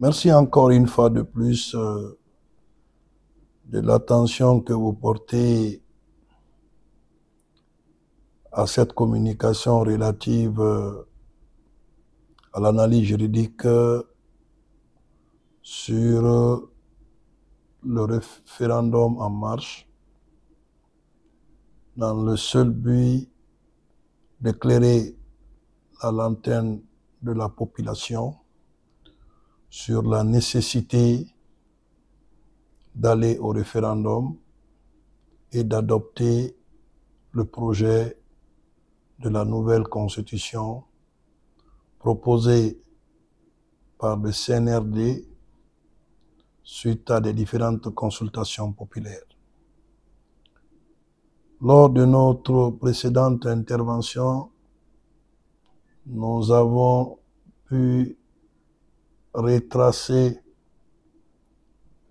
Merci encore une fois de plus de l'attention que vous portez à cette communication relative à l'analyse juridique sur le référendum en marche, dans le seul but d'éclairer la lanterne de la population sur la nécessité d'aller au référendum et d'adopter le projet de la nouvelle constitution proposée par le CNRD suite à des différentes consultations populaires. Lors de notre précédente intervention, nous avons pu retracer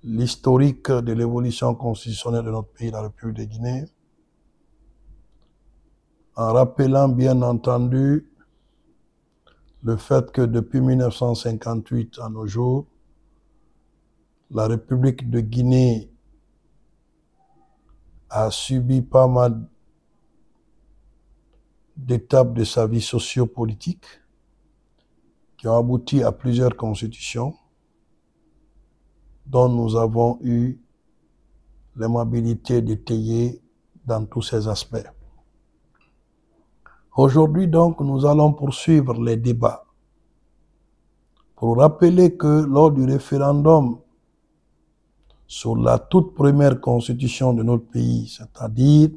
l'historique de l'évolution constitutionnelle de notre pays, la République de Guinée, en rappelant bien entendu le fait que depuis 1958 à nos jours, la République de Guinée a subi pas mal d'étapes de sa vie socio-politique qui ont abouti à plusieurs constitutions dont nous avons eu l'aimabilité d'étayer dans tous ces aspects. Aujourd'hui donc, nous allons poursuivre les débats pour rappeler que lors du référendum sur la toute première constitution de notre pays, c'est-à-dire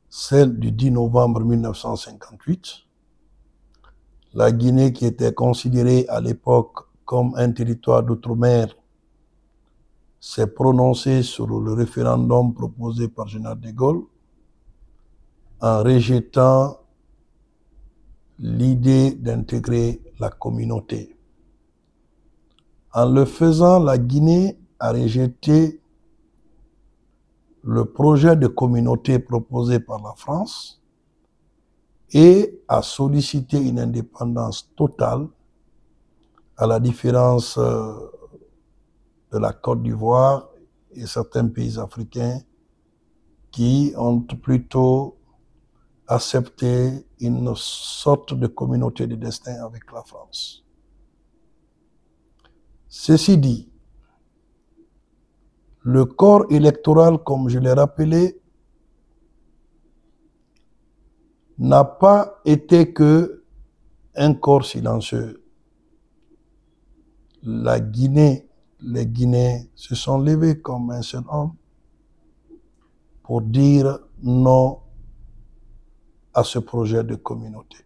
celle du 10 novembre 1958, la Guinée, qui était considérée à l'époque comme un territoire d'outre-mer, s'est prononcée sur le référendum proposé par le général de Gaulle en rejetant l'idée d'intégrer la communauté. En le faisant, la Guinée a rejeté le projet de communauté proposé par la France et a sollicité une indépendance totale, à la différence de la Côte d'Ivoire et certains pays africains qui ont plutôt accepté une sorte de communauté de destin avec la France. Ceci dit, le corps électoral, comme je l'ai rappelé, n'a pas été que un corps silencieux. La Guinée, les Guinéens se sont levés comme un seul homme pour dire non à ce projet de communauté.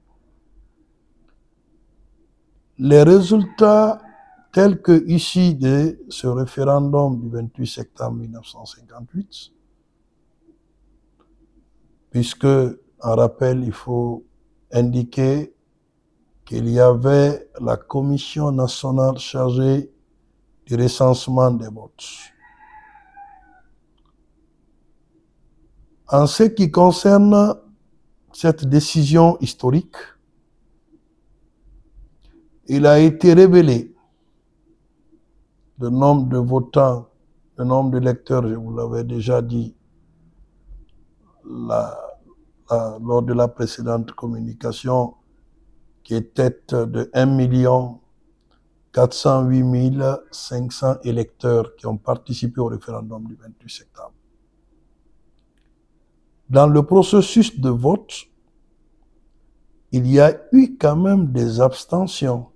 Les résultats tels que issus de ce référendum du 28 septembre 1958, puisque, en rappel, il faut indiquer qu'il y avait la Commission nationale chargée du recensement des votes. En ce qui concerne cette décision historique, il a été révélé le nombre de votants, le nombre d'électeurs, je vous l'avais déjà dit lors de la précédente communication, qui était de 1 408 500 électeurs qui ont participé au référendum du 28 septembre. Dans le processus de vote, il y a eu quand même des abstentions,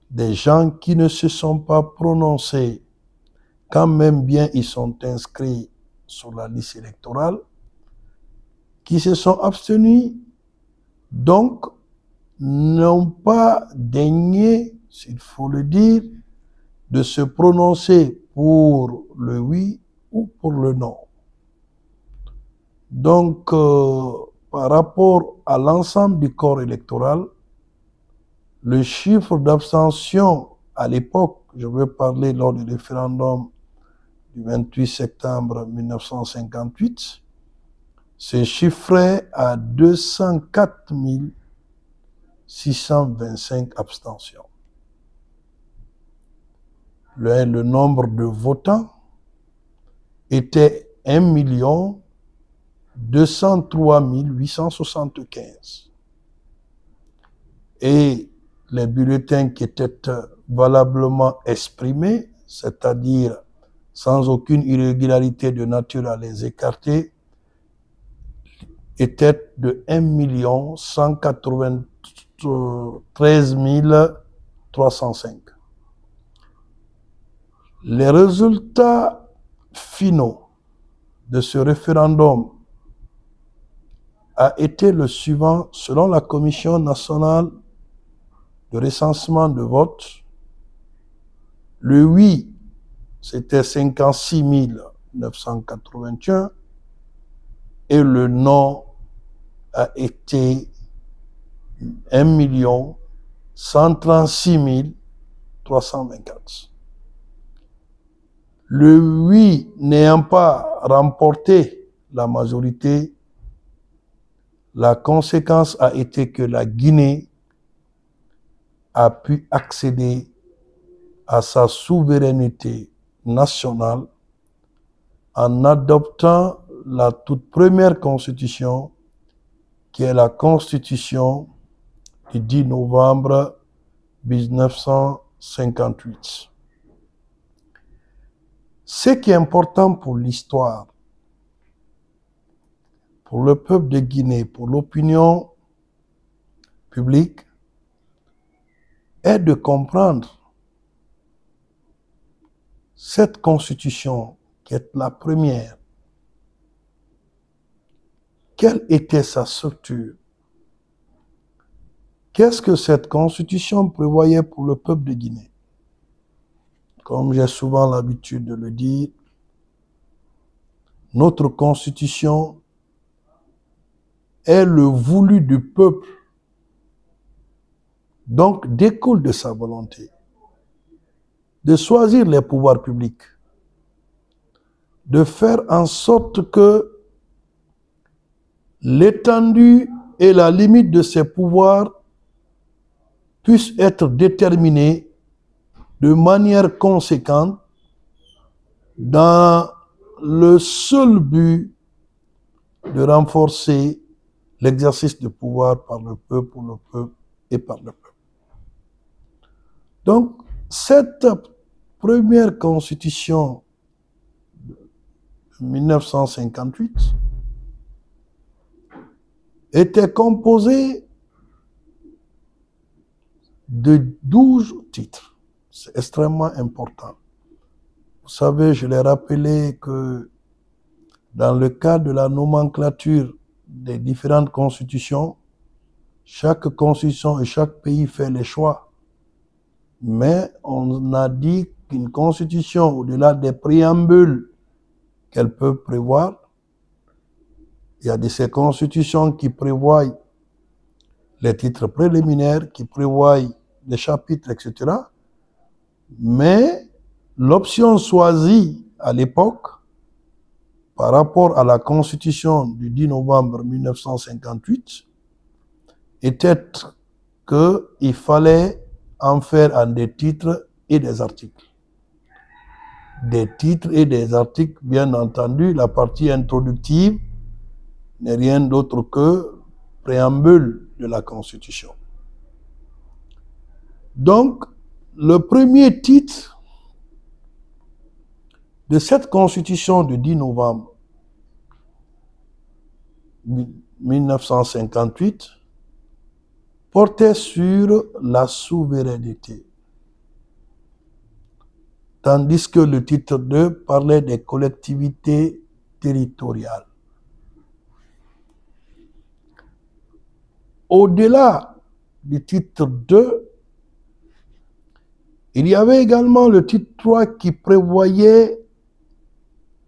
des gens qui ne se sont pas prononcés, quand même bien ils sont inscrits sur la liste électorale, qui se sont abstenus, donc n'ont pas daigné, s'il faut le dire, de se prononcer pour le oui ou pour le non. Donc, par rapport à l'ensemble du corps électoral, le chiffre d'abstention à l'époque, je veux parler lors du référendum du 28 septembre 1958, se chiffrait à 204 625 abstentions. le nombre de votants était 1 203 875. Et les bulletins qui étaient valablement exprimés, c'est-à-dire sans aucune irrégularité de nature à les écarter, étaient de 1 193 305. Les résultats finaux de ce référendum a été le suivant selon la Commission nationale de recensement de vote. Le oui, c'était 56 981 et le non a été 1 136 324. Le oui n'ayant pas remporté la majorité, la conséquence a été que la Guinée a pu accéder à sa souveraineté nationale en adoptant la toute première constitution, qui est la constitution du 10 novembre 1958. Ce qui est important pour l'histoire, pour le peuple de Guinée, pour l'opinion publique, est de comprendre cette constitution qui est la première. Quelle était sa structure? Qu'est-ce que cette constitution prévoyait pour le peuple de Guinée? Comme j'ai souvent l'habitude de le dire, notre constitution est le voulu du peuple, donc découle de sa volonté de choisir les pouvoirs publics, de faire en sorte que l'étendue et la limite de ces pouvoirs puissent être déterminés de manière conséquente dans le seul but de renforcer l'exercice de pouvoir par le peuple, pour le peuple et par le peuple. Donc, cette première constitution de 1958 était composée de 12 titres. C'est extrêmement important. Vous savez, je l'ai rappelé que dans le cadre de la nomenclature des différentes constitutions, chaque constitution et chaque pays fait les choix. Mais on a dit qu'une constitution, au-delà des préambules qu'elle peut prévoir, il y a de ces constitutions qui prévoient les titres préliminaires, qui prévoient les chapitres, etc. Mais l'option choisie à l'époque, par rapport à la constitution du 10 novembre 1958, était qu'il fallait en faire en des titres et des articles. Des titres et des articles, bien entendu, la partie introductive n'est rien d'autre que préambule de la Constitution. Donc, le premier titre de cette Constitution du 10 novembre 1958 portait sur la souveraineté, tandis que le titre 2 parlait des collectivités territoriales. Au-delà du titre 2, il y avait également le titre 3 qui prévoyait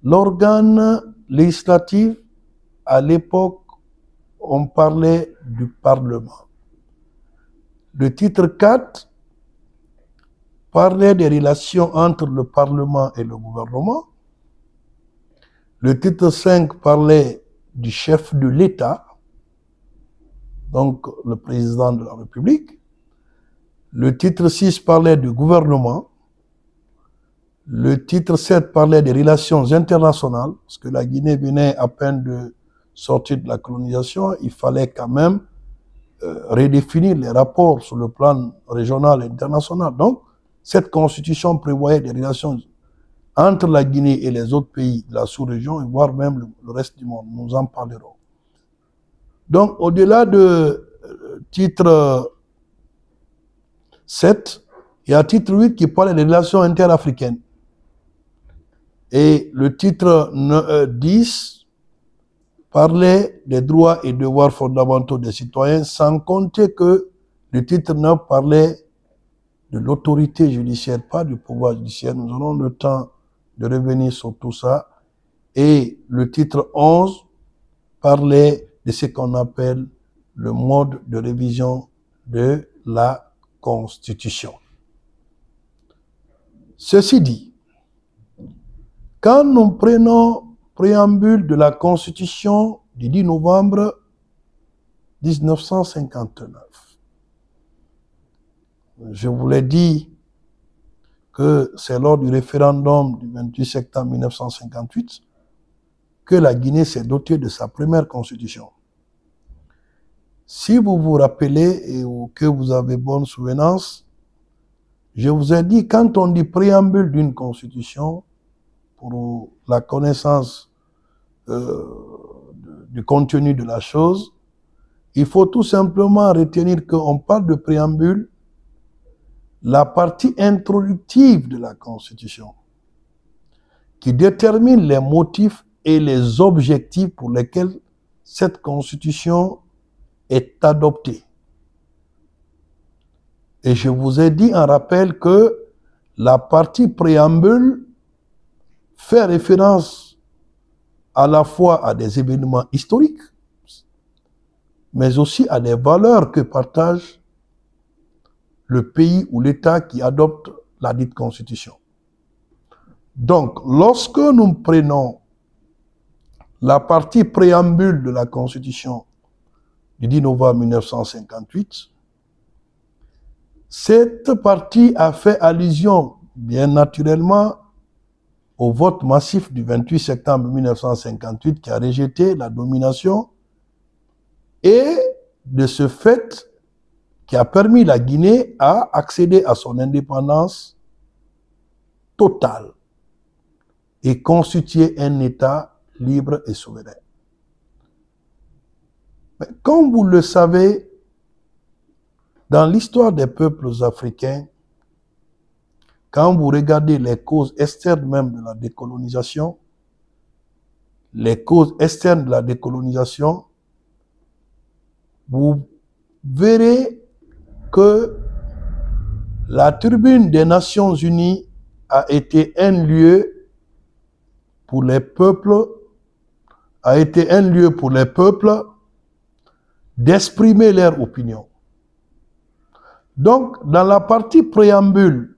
l'organe législatif. À l'époque, on parlait du Parlement. Le titre 4 parlait des relations entre le Parlement et le gouvernement. Le titre 5 parlait du chef de l'État, donc le président de la République. Le titre 6 parlait du gouvernement. Le titre 7 parlait des relations internationales, parce que la Guinée venait à peine de sortir de la colonisation. Il fallait quand même redéfinir les rapports sur le plan régional et international. Donc, cette constitution prévoyait des relations entre la Guinée et les autres pays de la sous-région, voire même le reste du monde. Nous en parlerons. Donc, au-delà de titre 7, il y a titre 8 qui parle des relations interafricaines. Et le titre 10 parlait des droits et devoirs fondamentaux des citoyens, sans compter que le titre 9 parlait de l'autorité judiciaire, pas du pouvoir judiciaire. Nous aurons le temps de revenir sur tout ça. Et le titre 11 parlait de ce qu'on appelle le mode de révision de la Constitution. Ceci dit, quand nous prenons préambule de la Constitution du 10 novembre 1959, je vous l'ai dit que c'est lors du référendum du 28 septembre 1958 que la Guinée s'est dotée de sa première Constitution. Si vous vous rappelez et que vous avez bonne souvenance, je vous ai dit, quand on dit préambule d'une Constitution, pour la connaissance du contenu de la chose, il faut tout simplement retenir qu'on parle de préambule, la partie introductive de la Constitution, qui détermine les motifs et les objectifs pour lesquels cette Constitution est adoptée. Et je vous ai dit en rappel que la partie préambule fait référence à la fois à des événements historiques, mais aussi à des valeurs que partage le pays ou l'État qui adopte la dite Constitution. Donc, lorsque nous prenons la partie préambule de la Constitution du 10 novembre 1958, cette partie a fait allusion, bien naturellement, au vote massif du 28 septembre 1958 qui a rejeté la domination et de ce fait qui a permis la Guinée à accéder à son indépendance totale et constituer un État libre et souverain. Mais comme vous le savez, dans l'histoire des peuples africains, quand vous regardez les causes externes même de la décolonisation, vous verrez que la tribune des Nations Unies a été un lieu pour les peuples, d'exprimer leur opinion. Donc, dans la partie préambule,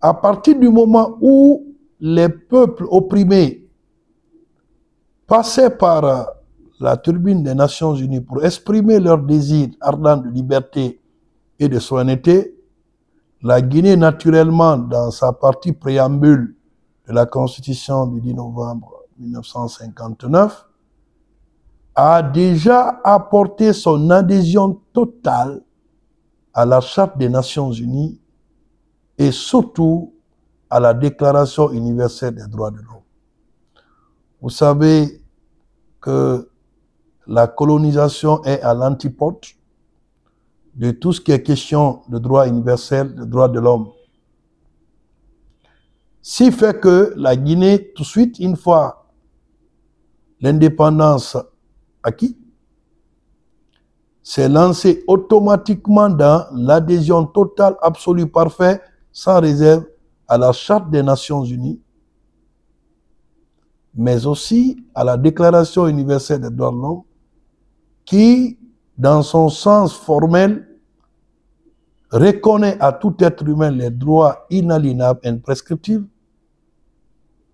à partir du moment où les peuples opprimés passaient par la tribune des Nations Unies pour exprimer leur désir ardent de liberté et de souveraineté, la Guinée, naturellement, dans sa partie préambule de la Constitution du 10 novembre 1959, a déjà apporté son adhésion totale à la Charte des Nations Unies et surtout à la Déclaration universelle des droits de l'homme. Vous savez que la colonisation est à l'antipode de tout ce qui est question de droit universel, de droits de l'homme. Ce qui fait que la Guinée, tout de suite, une fois l'indépendance acquise, s'est lancée automatiquement dans l'adhésion totale, absolue, parfaite, sans réserve, à la Charte des Nations Unies, mais aussi à la Déclaration universelle des droits de l'homme, qui, dans son sens formel, reconnaît à tout être humain les droits inaliénables et imprescriptibles,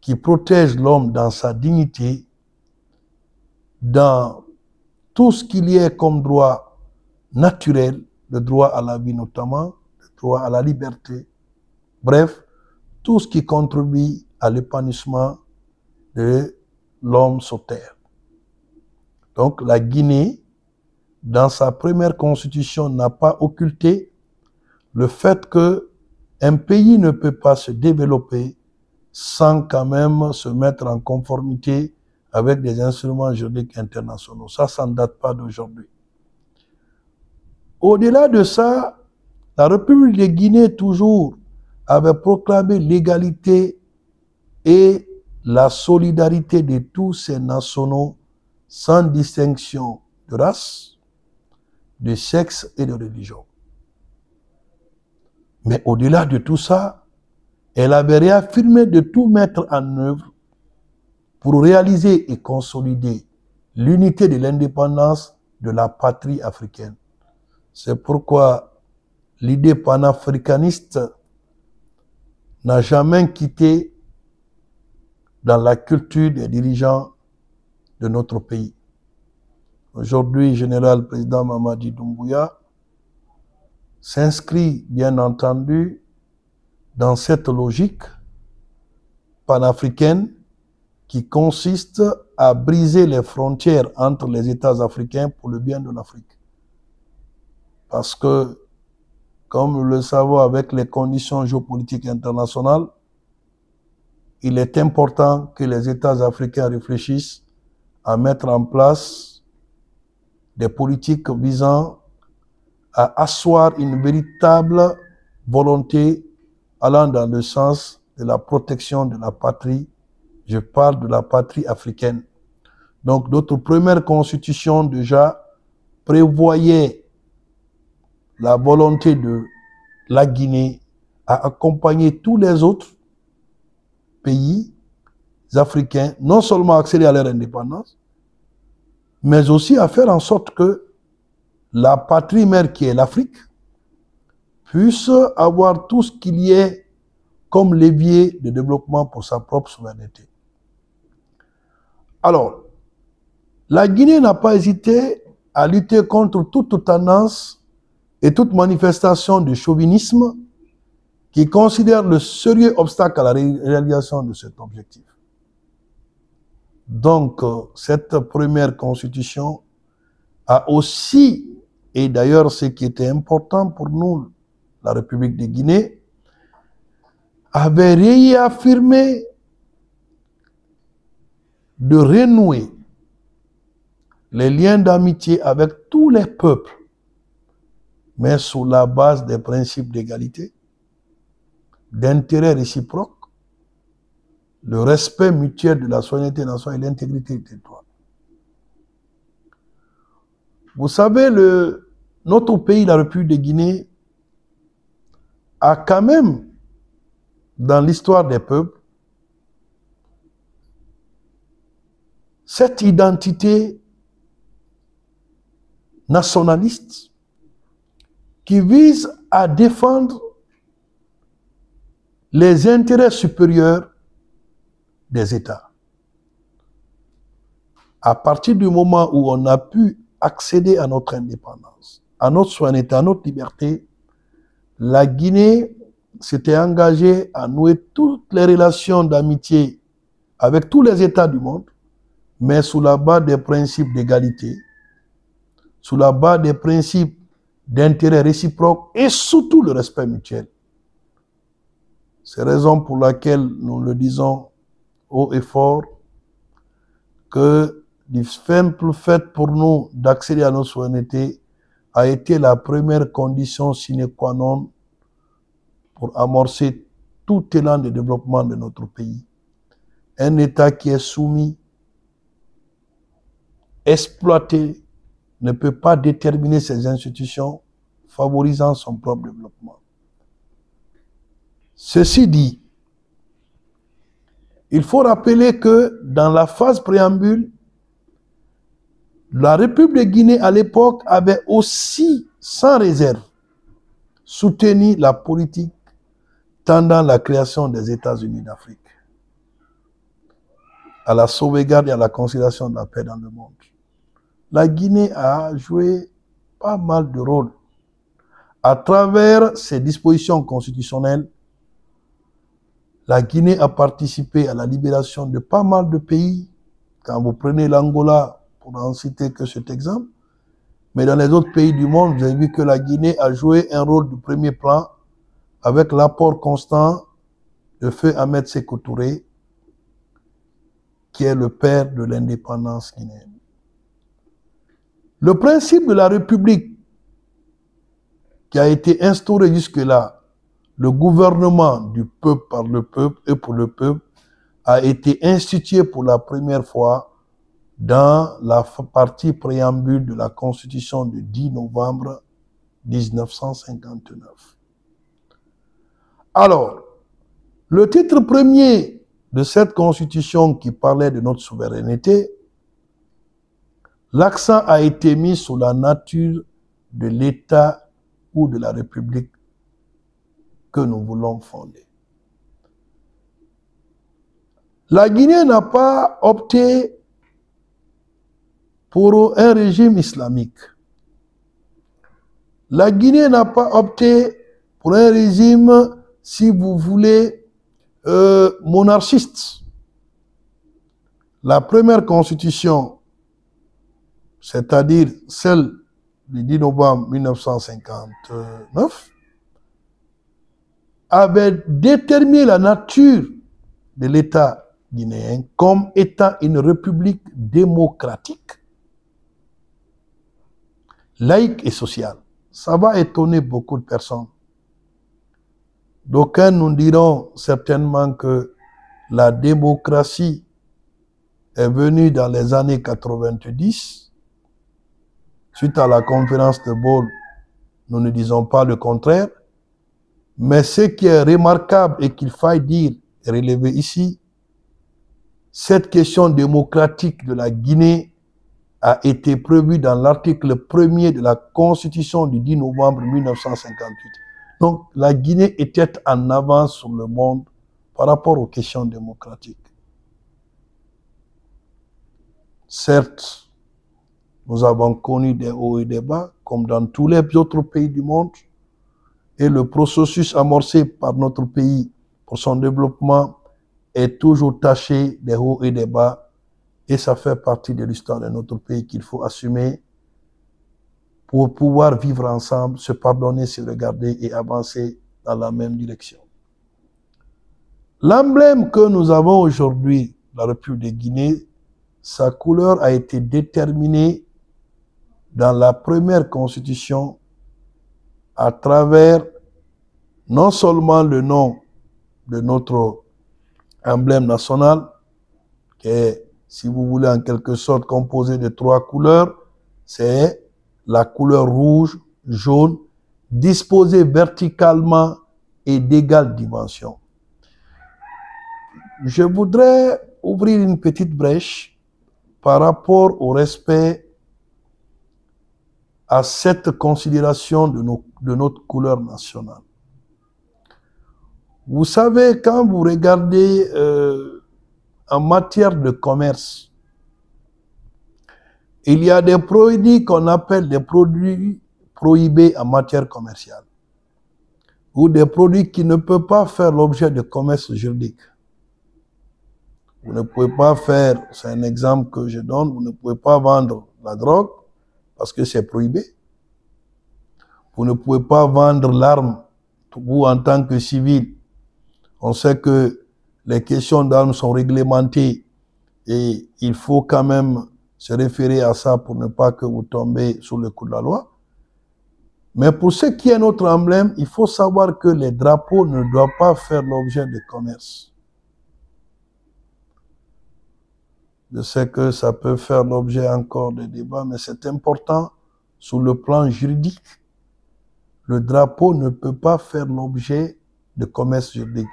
qui protègent l'homme dans sa dignité, dans tout ce qu'il y ait comme droit naturel, le droit à la vie notamment, le droit à la liberté, bref, tout ce qui contribue à l'épanouissement de l'homme sur terre. Donc la Guinée, dans sa première constitution, n'a pas occulté le fait qu'un pays ne peut pas se développer sans quand même se mettre en conformité avec des instruments juridiques internationaux. Ça ne date pas d'aujourd'hui. Au-delà de ça, la République de Guinée, toujours, avait proclamé l'égalité et la solidarité de tous ses nationaux sans distinction de race, de sexe et de religion. Mais au-delà de tout ça, elle avait réaffirmé de tout mettre en œuvre pour réaliser et consolider l'unité de l'indépendance de la patrie africaine. C'est pourquoi l'idée panafricaniste n'a jamais quitté dans la culture des dirigeants de notre pays. Aujourd'hui, Général Président Mamadi Doumbouya s'inscrit bien entendu dans cette logique panafricaine qui consiste à briser les frontières entre les États africains pour le bien de l'Afrique. Parce que, comme nous le savons avec les conditions géopolitiques internationales, il est important que les États africains réfléchissent à mettre en place des politiques visant à asseoir une véritable volonté allant dans le sens de la protection de la patrie. Je parle de la patrie africaine. Donc, notre première constitution déjà prévoyait la volonté de la Guinée à accompagner tous les autres pays africains, non seulement à accéder à leur indépendance, mais aussi à faire en sorte que la patrie mère qui est l'Afrique puisse avoir tout ce qu'il y ait comme levier de développement pour sa propre souveraineté. Alors, la Guinée n'a pas hésité à lutter contre toute tendance et toute manifestation de chauvinisme qui considère le sérieux obstacle à la réalisation de cet objectif. Donc, cette première constitution a aussi, et d'ailleurs ce qui était important pour nous, la République de Guinée, avait réaffirmé de renouer les liens d'amitié avec tous les peuples, mais sous la base des principes d'égalité, d'intérêt réciproque, le respect mutuel de la souveraineté nationale et l'intégrité du territoire. Vous savez, notre pays, la République de Guinée, a quand même, dans l'histoire des peuples, cette identité nationaliste qui vise à défendre les intérêts supérieurs des États. À partir du moment où on a pu accéder à notre indépendance, à notre souveraineté, à notre liberté, la Guinée s'était engagée à nouer toutes les relations d'amitié avec tous les États du monde, mais sous la base des principes d'égalité, sous la base des principes d'intérêt réciproque et surtout le respect mutuel. C'est la raison pour laquelle nous le disons haut et fort, que le simple fait pour nous d'accéder à notre souveraineté a été la première condition sine qua non pour amorcer tout élan de développement de notre pays. Un État qui est soumis, exploité, ne peut pas déterminer ses institutions favorisant son propre développement. Ceci dit, il faut rappeler que dans la phase préambule, la République de Guinée à l'époque avait aussi, sans réserve, soutenu la politique tendant à la création des États-Unis d'Afrique, à la sauvegarde et à la consolidation de la paix dans le monde. La Guinée a joué pas mal de rôles à travers ses dispositions constitutionnelles, La Guinée a participé à la libération de pas mal de pays. Quand vous prenez l'Angola, pour n'en citer que cet exemple, mais dans les autres pays du monde, vous avez vu que la Guinée a joué un rôle de premier plan avec l'apport constant de feu Ahmed Sékou Touré, qui est le père de l'indépendance guinéenne. Le principe de la République qui a été instauré jusque-là, le gouvernement du peuple par le peuple et pour le peuple, a été institué pour la première fois dans la partie préambule de la Constitution du 10 novembre 1959. Alors, le titre premier de cette Constitution qui parlait de notre souveraineté, l'accent a été mis sur la nature de l'État ou de la République que nous voulons fonder. La Guinée n'a pas opté pour un régime islamique. La Guinée n'a pas opté pour un régime, si vous voulez, monarchiste. La première constitution, c'est-à-dire celle du 10 novembre 1959, avait déterminé la nature de l'État guinéen comme étant une république démocratique, laïque et sociale. Ça va étonner beaucoup de personnes. D'aucuns nous diront certainement que la démocratie est venue dans les années 90. Suite à la conférence de Bâle, nous ne disons pas le contraire. Mais ce qui est remarquable et qu'il faille dire et relever ici, cette question démocratique de la Guinée a été prévue dans l'article 1er de la Constitution du 10 novembre 1958. Donc, la Guinée était en avance sur le monde par rapport aux questions démocratiques. Certes, nous avons connu des hauts et des bas, comme dans tous les autres pays du monde, et le processus amorcé par notre pays pour son développement est toujours taché des hauts et des bas, et ça fait partie de l'histoire de notre pays qu'il faut assumer pour pouvoir vivre ensemble, se pardonner, se regarder et avancer dans la même direction. L'emblème que nous avons aujourd'hui, la République de Guinée, sa couleur a été déterminée dans la première constitution à travers non seulement le nom de notre emblème national, qui est, si vous voulez, en quelque sorte composé de 3 couleurs, c'est la couleur rouge, jaune, disposée verticalement et d'égale dimension. Je voudrais ouvrir une petite brèche par rapport au respect à cette considération de notre couleur nationale. Vous savez, quand vous regardez en matière de commerce, il y a des produits qu'on appelle des produits prohibés en matière commerciale, ou des produits qui ne peuvent pas faire l'objet de commerce juridique. Vous ne pouvez pas faire, c'est un exemple que je donne, vous ne pouvez pas vendre la drogue parce que c'est prohibé. Vous ne pouvez pas vendre l'arme, vous en tant que civil. On sait que les questions d'armes sont réglementées et il faut quand même se référer à ça pour ne pas que vous tombez sous le coup de la loi. Mais pour ce qui est notre emblème, il faut savoir que les drapeaux ne doivent pas faire l'objet de commerce. Je sais que ça peut faire l'objet encore de débats, mais c'est important sur le plan juridique. Le drapeau ne peut pas faire l'objet de commerce juridique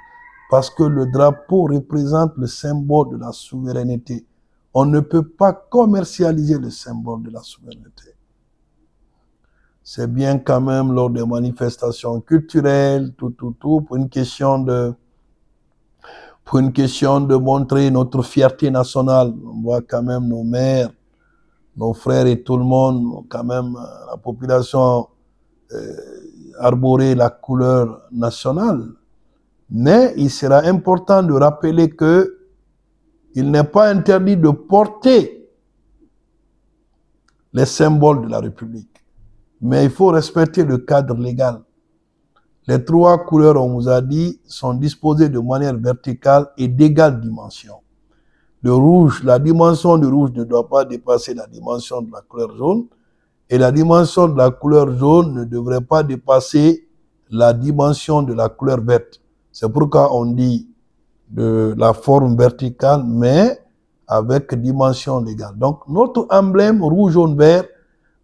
parce que le drapeau représente le symbole de la souveraineté. On ne peut pas commercialiser le symbole de la souveraineté. C'est bien quand même lors des manifestations culturelles, pour une question de montrer notre fierté nationale. On voit quand même nos mères, nos frères et tout le monde, quand même la population arborer la couleur nationale. Mais il sera important de rappeler que il n'est pas interdit de porter les symboles de la République. Mais il faut respecter le cadre légal. Les trois couleurs, on vous a dit, sont disposées de manière verticale et d'égale dimension. Le rouge, la dimension du rouge ne doit pas dépasser la dimension de la couleur jaune et la dimension de la couleur jaune ne devrait pas dépasser la dimension de la couleur verte. C'est pourquoi on dit de la forme verticale, mais avec dimension légale. Donc, notre emblème rouge, jaune, vert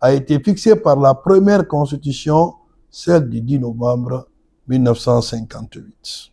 a été fixé par la première constitution, celle du 10 novembre 1958.